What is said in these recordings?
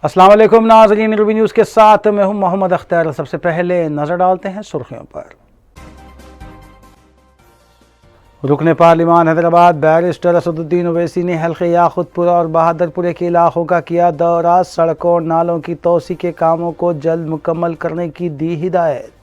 السلام علیکم ناظرین، روبی نیوز کے ساتھ میں ہوں محمد اختر۔ سب سے پہلے نظر ڈالتے ہیں سرخیوں پر۔ رکن پارلیمان حیدرآباد بیرسٹر اسد الدین اویسی نے حلقے یاقوت پورہ اور بہادر پورے کے علاقوں کا کیا دورہ، سڑکوں اور نالوں کی توسیع کے کاموں کو جلد مکمل کرنے کی دی ہدایت۔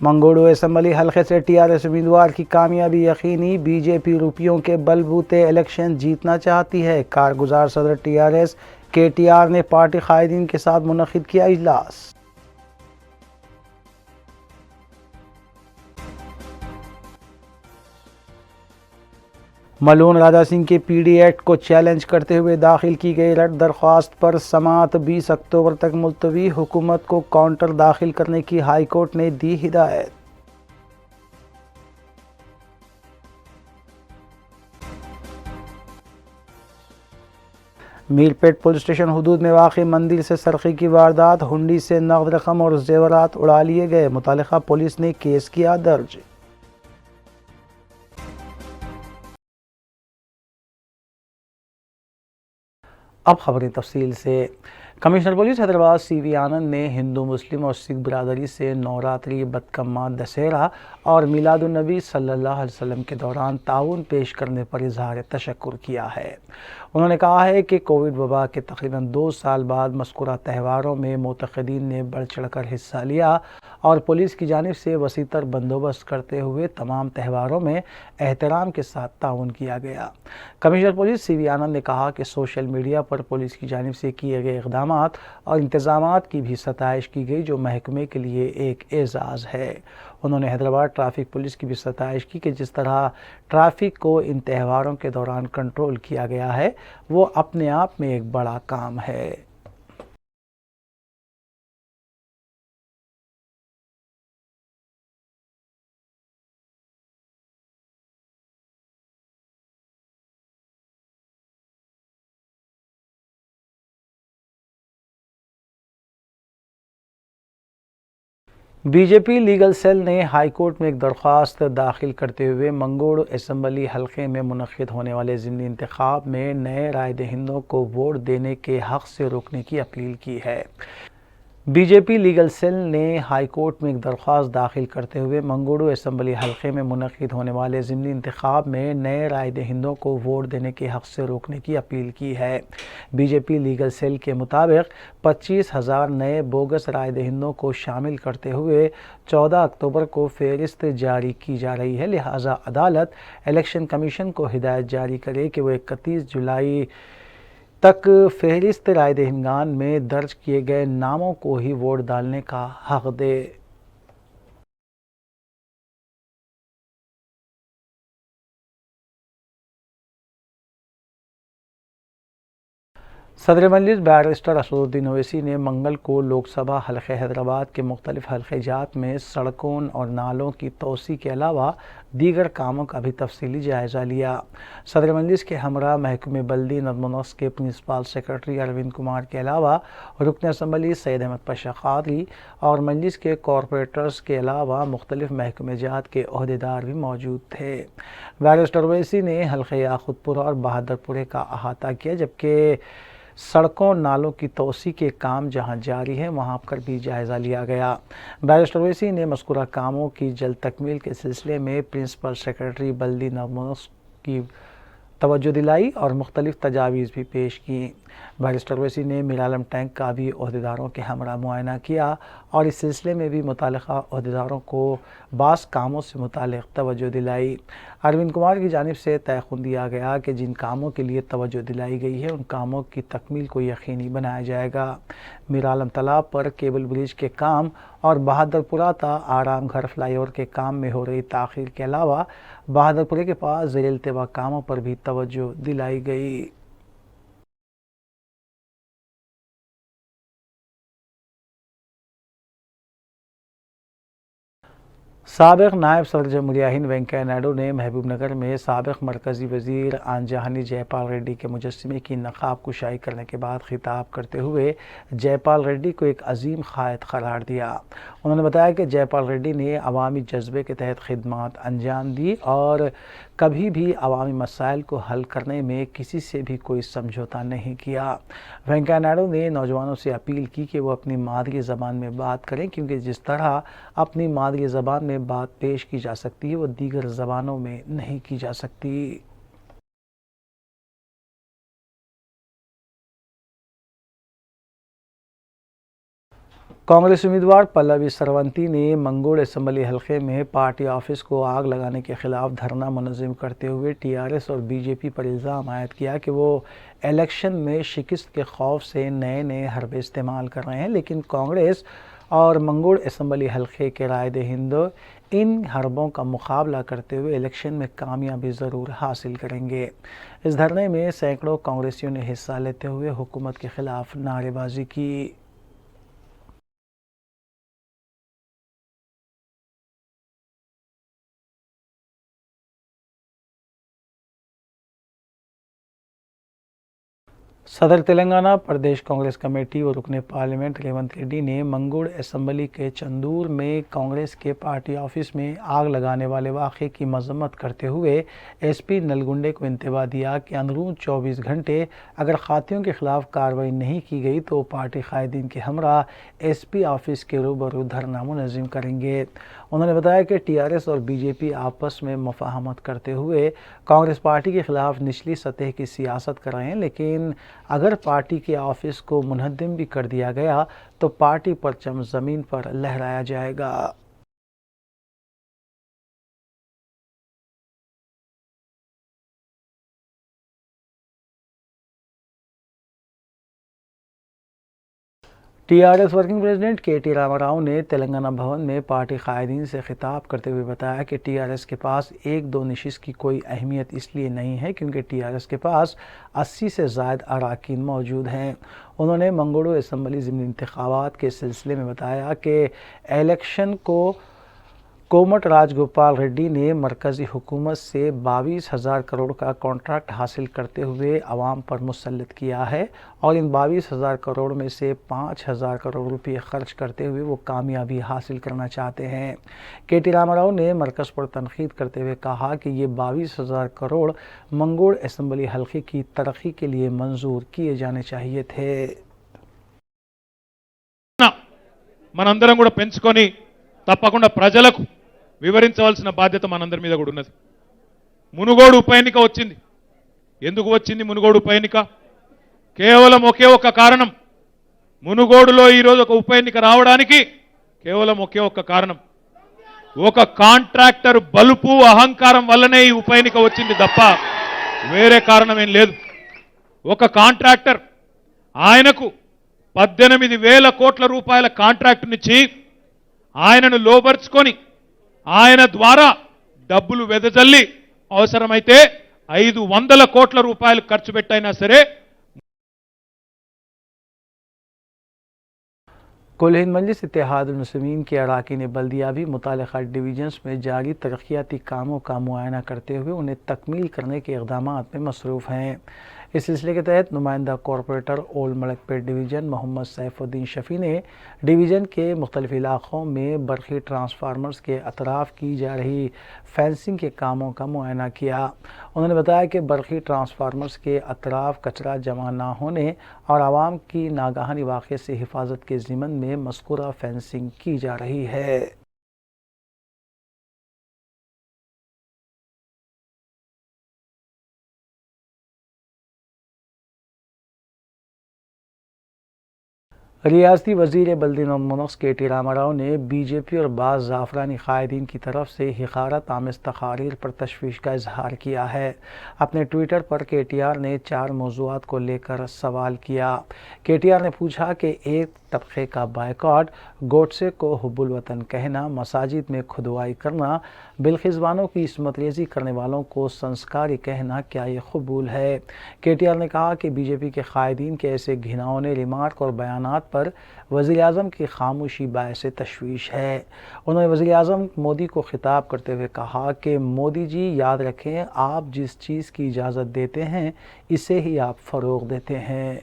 منگوڑو اسمبلی حلقے سے ٹی آر ایس امیدوار کی کامیابی یقینی، بی جے پی روپیوں کے بل بوتے الیکشن جیتنا چاہتی ہے۔ کارگزار صدر ٹی آر ایس کے ٹی آر نے پارٹی قائدین کے ساتھ منعقد کیا اجلاس۔ ملون راجا سنگھ کے پی ڈی ایکٹ کو چیلنج کرتے ہوئے داخل کی گئی رٹ درخواست پر سماعت 20 اکتوبر تک ملتوی، حکومت کو کاؤنٹر داخل کرنے کی ہائی کورٹ نے دی ہدایت۔ میرپیٹ پولیس اسٹیشن حدود میں واقع مندر سے سرقے کی واردات، ہنڈی سے نقد رقم اور زیورات اڑا لیے گئے، متعلقہ پولیس نے کیس کیا درج۔ اب خبریں تفصیل سے۔ کمشنر پولیس حیدرآباد سی وی آنند نے ہندو، مسلم اور سکھ برادری سے نوراتری، بتکماں، دسہرہ اور میلاد النبی صلی اللہ علیہ وسلم کے دوران تعاون پیش کرنے پر اظہار تشکر کیا ہے۔ انہوں نے کہا ہے کہ کووڈ وبا کے تقریباً 2 سال بعد مذکورہ تہواروں میں معتقدین نے بڑھ چڑھ کر حصہ لیا اور پولیس کی جانب سے وسیع تر بندوبست کرتے ہوئے تمام تہواروں میں احترام کے ساتھ تعاون کیا گیا۔ کمشنر پولیس سی وی آنند نے کہا کہ سوشل میڈیا پر پولیس کی جانب سے کیے گئے اقدامات اور انتظامات کی بھی ستائش کی گئی، جو محکمے کے لیے ایک اعزاز ہے۔ انہوں نے حیدرآباد ٹریفک پولیس کی بھی ستائش کی کہ جس طرح ٹریفک کو ان تہواروں کے دوران کنٹرول کیا گیا ہے، وہ اپنے آپ میں ایک بڑا کام ہے۔ بی جے پی لیگل سیل نے ہائی کورٹ میں ایک درخواست داخل کرتے ہوئے منگوڑ اسمبلی حلقے میں منعقد ہونے والے ضمنی انتخاب میں نئے رائے دہندوں کو ووٹ دینے کے حق سے روکنے کی اپیل کی ہے۔ بی جے پی لیگل سیل نے ہائی کورٹ میں ایک درخواست داخل کرتے ہوئے منگوڑو اسمبلی حلقے میں منعقد ہونے والے ضمنی انتخاب میں نئے رائے دہندوں کو ووٹ دینے کے حق سے روکنے کی اپیل کی ہے۔ بی جے پی لیگل سیل کے مطابق 25,000 نئے بوگس رائے دہندوں کو شامل کرتے ہوئے 14 اکتوبر کو فہرست جاری کی جا رہی ہے، لہٰذا عدالت الیکشن کمیشن کو ہدایت جاری کرے کہ وہ 31 جولائی تک فہرست رائے دہندگان میں درج کیے گئے ناموں کو ہی ووٹ ڈالنے کا حق دے۔ صدر مجلس بیرسٹر اسد الدین اویسی نے منگل کو لوک سبھا حلقہ حیدرآباد کے مختلف حلقہ جات میں سڑکوں اور نالوں کی توسیع کے علاوہ دیگر کاموں کا بھی تفصیلی جائزہ لیا۔ صدر مجلس کے ہمراہ محکمہ بلدی نظم و نسق کے پرنسپل سیکرٹری اروند کمار کے علاوہ رکن اسمبلی سید احمد پاشا قادری اور مجلس کے کارپوریٹرز کے علاوہ مختلف محکمہ جات کے عہدیدار بھی موجود تھے۔ بیرسٹر اویسی نے حلقہ یاقوت پورہ اور بہادر پورے کا احاطہ کیا، جبکہ سڑکوں نالوں کی توسیع کے کام جہاں جاری ہیں وہاں پر بھی جائزہ لیا گیا۔ بیرسٹر اویسی نے مذکورہ کاموں کی جلد تکمیل کے سلسلے میں پرنسپل سیکرٹری بلدی نظم و نسق کی توجہ دلائی اور مختلف تجاویز بھی پیش کیں۔ بیرسٹر اویسی نے میرالم ٹینک کا بھی عہدیداروں کے ہمراہ معائنہ کیا اور اس سلسلے میں بھی متعلقہ عہدیداروں کو بعض کاموں سے متعلق توجہ دلائی۔ اروند کمار کی جانب سے تیقن دیا گیا کہ جن کاموں کے لیے توجہ دلائی گئی ہے ان کاموں کی تکمیل کو یقینی بنایا جائے گا۔ میرالم تالاب پر کیبل برج کے کام اور بہادر پورہ تا آرام گھر فلائی اوور کے کام میں ہو رہی تاخیر کے علاوہ بہادر پورے کے پاس زیر التواء کاموں پر بھی توجہ دلائی گئی۔ سابق نائب صدر جمہوریہ ہند وینکیا نائیڈو نے محبوب نگر میں سابق مرکزی وزیر آن جہانی جے پال ریڈی کے مجسمے کی نقاب کشائی کرنے کے بعد خطاب کرتے ہوئے جے پال ریڈی کو ایک عظیم قائد قرار دیا۔ انہوں نے بتایا کہ جے پال ریڈی نے عوامی جذبے کے تحت خدمات انجام دی اور کبھی بھی عوامی مسائل کو حل کرنے میں کسی سے بھی کوئی سمجھوتا نہیں کیا۔ وینکیا نائیڈو نے نوجوانوں سے اپیل کی کہ وہ اپنی مادری زبان میں بات کریں، کیونکہ جس طرح اپنی مادری زبان میں بات پیش کی جا سکتی ہے وہ دیگر زبانوں میں نہیں کی جا سکتی۔ کانگریس امیدوار پلوی سرونتی نے منگوڑ اسمبلی حلقے میں پارٹی آفس کو آگ لگانے کے خلاف دھرنا منظم کرتے ہوئے ٹی آر ایس اور بی جے پی پر الزام عائد کیا کہ وہ الیکشن میں شکست کے خوف سے نئے حربے استعمال کر رہے ہیں، لیکن کانگریس اور منگوڑ اسمبلی حلقے کے رائے دہند ان حربوں کا مقابلہ کرتے ہوئے الیکشن میں کامیابی ضرور حاصل کریں گے۔ اس دھرنے میں سینکڑوں کانگریسیوں نے حصہ لیتے ہوئے حکومت کے خلاف نعرے بازی کی۔ صدر تلنگانہ پردیش کانگریس کمیٹی اور رکن پارلیمنٹ ریونت ریڈی نے منگوڑ اسمبلی کے چندور میں کانگریس کے پارٹی آفس میں آگ لگانے والے واقعے کی مذمت کرتے ہوئے ایس پی نلگنڈے کو انتباہ دیا کہ اندرون 24 گھنٹے اگر قاتلوں کے خلاف کارروائی نہیں کی گئی تو پارٹی قائدین کے ہمراہ ایس پی آفس کے روبرو دھرنا منظم کریں گے۔ انہوں نے بتایا کہ ٹی آر ایس اور بی جے پی آپس میں مفاہمت کرتے ہوئے کانگریس پارٹی کے خلاف نچلی سطح کی سیاست کر رہے ہیں، لیکن اگر پارٹی کے آفس کو منہدم بھی کر دیا گیا تو پارٹی پرچم زمین پر لہرایا جائے گا۔ T R S working president K T Rama Rao نے تلنگانہ بھون میں پارٹی قائدین سے خطاب کرتے ہوئے بتایا کہ ٹی آر ایس کے پاس 1-2 نشست کی کوئی اہمیت اس لیے نہیں ہے کیونکہ ٹی آر ایس کے پاس 80 سے زائد اراکین موجود ہیں۔ انہوں نے منگوڑو اسمبلی ضمنی انتخابات کے سلسلے میں بتایا کہ الیکشن کو کومٹ راج گوپال ریڈی نے مرکزی حکومت سے 22,000 کروڑ کا کانٹریکٹ حاصل کرتے ہوئے عوام پر مسلط کیا ہے اور ان 22,000 کروڑ میں سے 5,000 کروڑ روپے خرچ کرتے ہوئے وہ کامیابی حاصل کرنا چاہتے ہیں۔ کے ٹی راما راؤ نے مرکز پر تنقید کرتے ہوئے کہا کہ یہ 22,000 کروڑ منگوڑ اسمبلی حلقے کی ترقی کے لیے منظور کیے جانے چاہیے تھے۔ మనందరం కూడా పెంచుకొని తప్పకుండా ప్రజలకు వివరించవలసిన బాధ్యత మనందరి మీద కూడా ఉన్నది। మునుగోడు ఉప ఎన్నిక వచ్చింది। ఎందుకు వచ్చింది మునుగోడు ఉప ఎన్నిక? కేవలం ఒకే ఒక్క కారణం। మునుగోడులో ఈ రోజు ఒక ఉప ఎన్నిక రావడానికి కేవలం ఒకే ఒక్క కారణం, ఒక కాంట్రాక్టర్ బలుపు అహంకారం వల్లనే ఈ ఉప ఎన్నిక వచ్చింది తప్ప వేరే కారణం ఏం లేదు। ఒక కాంట్రాక్టర్ ఆయనకు 18,000 కోట్ల రూపాయల కాంట్రాక్టునిచ్చి ఆయనను లోబర్చుకొని ఆయన ద్వారా డబ్బులు వెదజల్లి అవసరమైతే 500 కోట్ల రూపాయలు ఖర్చు పెట్టైనా సరే کل ہند مجلس اتحاد المسلمین کے اراکین بلدیہ بھی متعلقہ ڈویژنز میں جاری ترقیاتی کاموں کا معائنہ کرتے ہوئے انہیں تکمیل کرنے کے اقدامات میں مصروف ہیں۔ اس سلسلے کے تحت نمائندہ کارپوریٹر اولڈ ملک پیٹ ڈویژن محمد سیف الدین شفیع نے ڈویژن کے مختلف علاقوں میں برقی ٹرانسفارمرز کے اطراف کی جا رہی فینسنگ کے کاموں کا معائنہ کیا۔ انہوں نے بتایا کہ برقی ٹرانسفارمرز کے اطراف کچرا جمع نہ ہونے اور عوام کی ناگہانی واقعے سے حفاظت کے ضمن میں مذکورہ فینسنگ کی جا رہی ہے۔ ریاستی وزیر بلدی منوج کے ٹی راما راؤ نے بی جے پی اور بعض زعفرانی قائدین کی طرف سے حقارت آمیز تقاریر پر تشویش کا اظہار کیا ہے۔ اپنے ٹویٹر پر کے ٹی آر نے 4 موضوعات کو لے کر سوال کیا۔ کے ٹی آر نے پوچھا کہ ایک طبقے کا بائیکاٹ، گوڈسے کو حب الوطن کہنا، مساجد میں کھدوائی کرنا، بالخزبانوں کی عصمت ریزی کرنے والوں کو سنسکاری کہنا، کیا یہ قبول ہے؟ کے ٹی آر نے کہا کہ بی جے پی کے قائدین کے ایسے گھناؤنے ریمارک اور بیانات پر وزیر اعظم کی خاموشی باعث تشویش ہے۔ انہوں نے وزیر اعظم مودی کو خطاب کرتے ہوئے کہا کہ مودی جی یاد رکھیں، آپ جس چیز کی اجازت دیتے ہیں اسے ہی آپ فروغ دیتے ہیں۔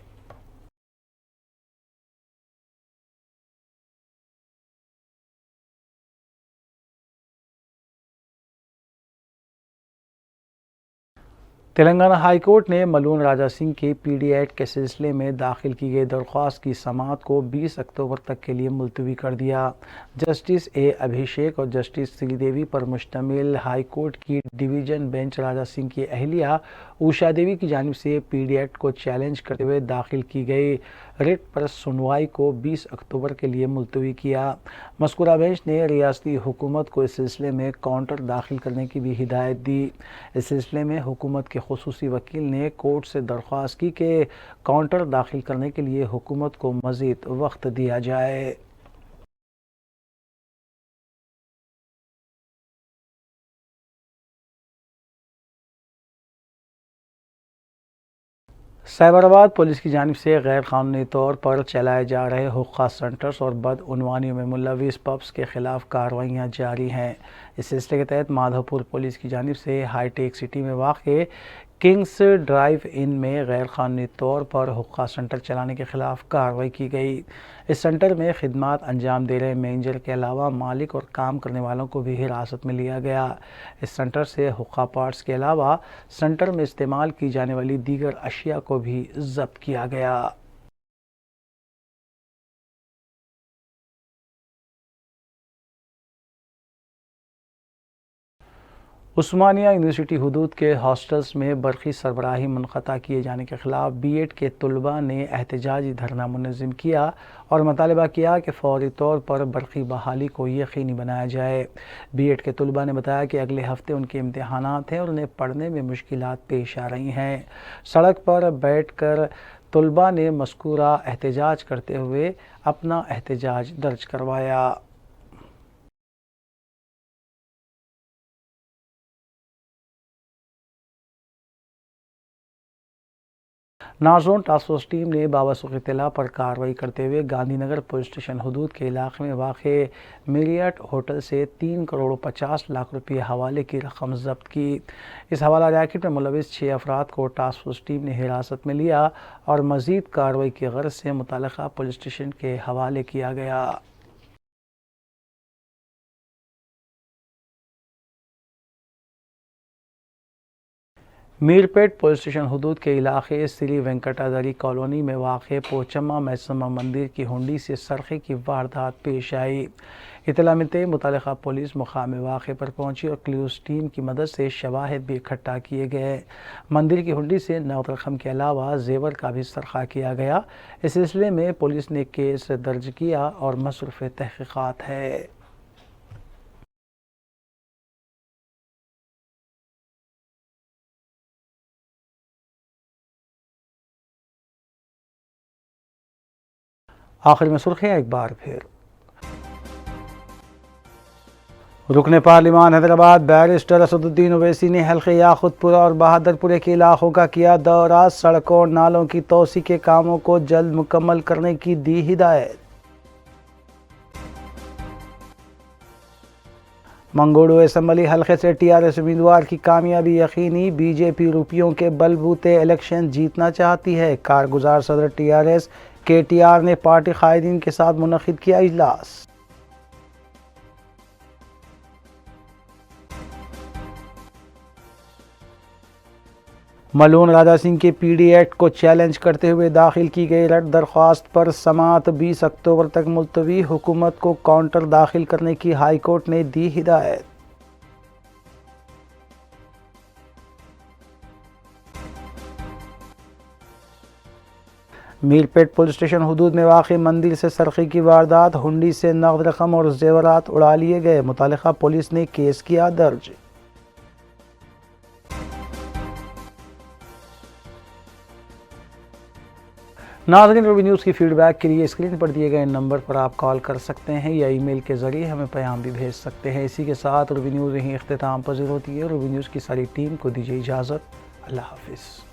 تلنگانہ ہائی کورٹ نے ملون راجا سنگھ کے پی ڈی ایٹ کے سلسلے میں داخل کی گئی درخواست کی سماعت کو 20 اکتوبر تک کے لیے ملتوی کر دیا۔ جسٹس اے ابھیشیک اور جسٹس سری دیوی پر مشتمل ہائی کورٹ کی ڈویژن بینچ راجا سنگھ کی اہلیہ اوشا دیوی کی جانب سے پی ڈی ایٹ کو چیلنج کرتے ہوئے داخل کی گئی ریٹ پر سنوائی کو 20 اکتوبر کے لیے ملتوی کیا۔ مذکورہ بینچ نے ریاستی حکومت کو اس سلسلے میں کاؤنٹر داخل کرنے کی بھی ہدایت دی۔ اس سلسلے میں حکومت کے خصوصی وکیل نے کورٹ سے درخواست کی کہ کاؤنٹر داخل کرنے کے لیے حکومت کو مزید وقت دیا جائے۔ سائبر آباد پولیس کی جانب سے غیر قانونی طور پر چلائے جا رہے حقہ سینٹرز اور بدعنوانیوں میں ملوث پبز کے خلاف کارروائیاں جاری ہیں۔ اس سلسلے کے تحت مادھو پور پولیس کی جانب سے ہائی ٹیک سٹی میں واقع کنگز ڈرائیو ان میں غیر قانونی طور پر حقہ سینٹر چلانے کے خلاف کارروائی کی گئی۔ اس سینٹر میں خدمات انجام دے رہے مینیجر کے علاوہ مالک اور کام کرنے والوں کو بھی حراست میں لیا گیا۔ اس سینٹر سے حقہ پارٹس کے علاوہ سینٹر میں استعمال کی جانے والی دیگر اشیاء کو بھی ضبط کیا گیا۔ عثمانیہ یونیورسٹی حدود کے ہاسٹلز میں برقی سربراہی منقطع کیے جانے کے خلاف بی ایڈ کے طلباء نے احتجاجی دھرنا منظم کیا اور مطالبہ کیا کہ فوری طور پر برقی بحالی کو یقینی بنایا جائے۔ بی ایڈ کے طلباء نے بتایا کہ اگلے ہفتے ان کے امتحانات ہیں اور انہیں پڑھنے میں مشکلات پیش آ رہی ہیں۔ سڑک پر بیٹھ کر طلباء نے مذکورہ احتجاج کرتے ہوئے اپنا احتجاج درج کروایا۔ نارزون ٹاسک فورس ٹیم نے بابسخ اطلاع پر کارروائی کرتے ہوئے گاندھی نگر پولیس اسٹیشن حدود کے علاقے میں واقع میریٹ ہوٹل سے 3,50,00,000 روپے حوالے کی رقم ضبط کی۔ اس حوالہ ریاکٹ میں ملوث 6 افراد کو ٹاسک فورس ٹیم نے حراست میں لیا اور مزید کارروائی کی غرض سے متعلقہ پولیس اسٹیشن کے حوالے کیا گیا۔ میرپیٹ پولیس اسٹیشن حدود کے علاقے سری وینکٹادری کالونی میں واقع پوچمہ میسمہ مندر کی ہنڈی سے سرقے کی واردات پیش آئی۔ اطلاع ملتے ہی متعلقہ پولیس مقام واقع پر پہنچی اور کلیوز ٹیم کی مدد سے شواہد بھی اکٹھا کیے گئے۔ مندر کی ہنڈی سے نقد رقم کے علاوہ زیور کا بھی سرقہ کیا گیا۔ اس سلسلے میں پولیس نے کیس درج کیا اور مصروف تحقیقات ہے۔ آخر میں سرخیاں ایک بار پھر۔ رکن پارلیمان حیدرآباد بیرسٹر اسد الدین اویسی نے حلقے یاقوت پورہ اور بہادر پورے کے علاقوں کا کیا دورہ، سڑکوں اور نالوں کی توسیع کے کاموں کو جلد مکمل کرنے کی دی ہدایت۔ منگوڈو اسمبلی حلقے سے ٹی آر ایس امیدوار کی کامیابی یقینی، بی جے پی روپیوں کے بل بوتے الیکشن جیتنا چاہتی ہے، کارگزار صدر ٹی آر ایس کے ٹی آر نے پارٹی قائدین کے ساتھ منعقد کیا اجلاس۔ ملون راجا سنگھ کے پی ڈی ایٹ کو چیلنج کرتے ہوئے داخل کی گئی رٹ درخواست پر سماعت 20 اکتوبر تک ملتوی، حکومت کو کاؤنٹر داخل کرنے کی ہائی کورٹ نے دی ہدایت۔ میرپیٹ پولیس اسٹیشن حدود میں واقع مندر سے سرقے کی واردات، ہنڈی سے نقد رقم اور زیورات اڑا لیے گئے، متعلقہ پولیس نے کیس کیا درج۔ ناظرین، روبی نیوز کی فیڈ بیک کے لیے اسکرین پر دیے گئے نمبر پر آپ کال کر سکتے ہیں یا ای میل کے ذریعے ہمیں پیام بھی بھیج سکتے ہیں۔ اسی کے ساتھ روبی نیوز یہیں اختتام پذیر ہوتی ہے۔ روبی نیوز کی ساری ٹیم کو دیجیے اجازت۔ اللہ حافظ۔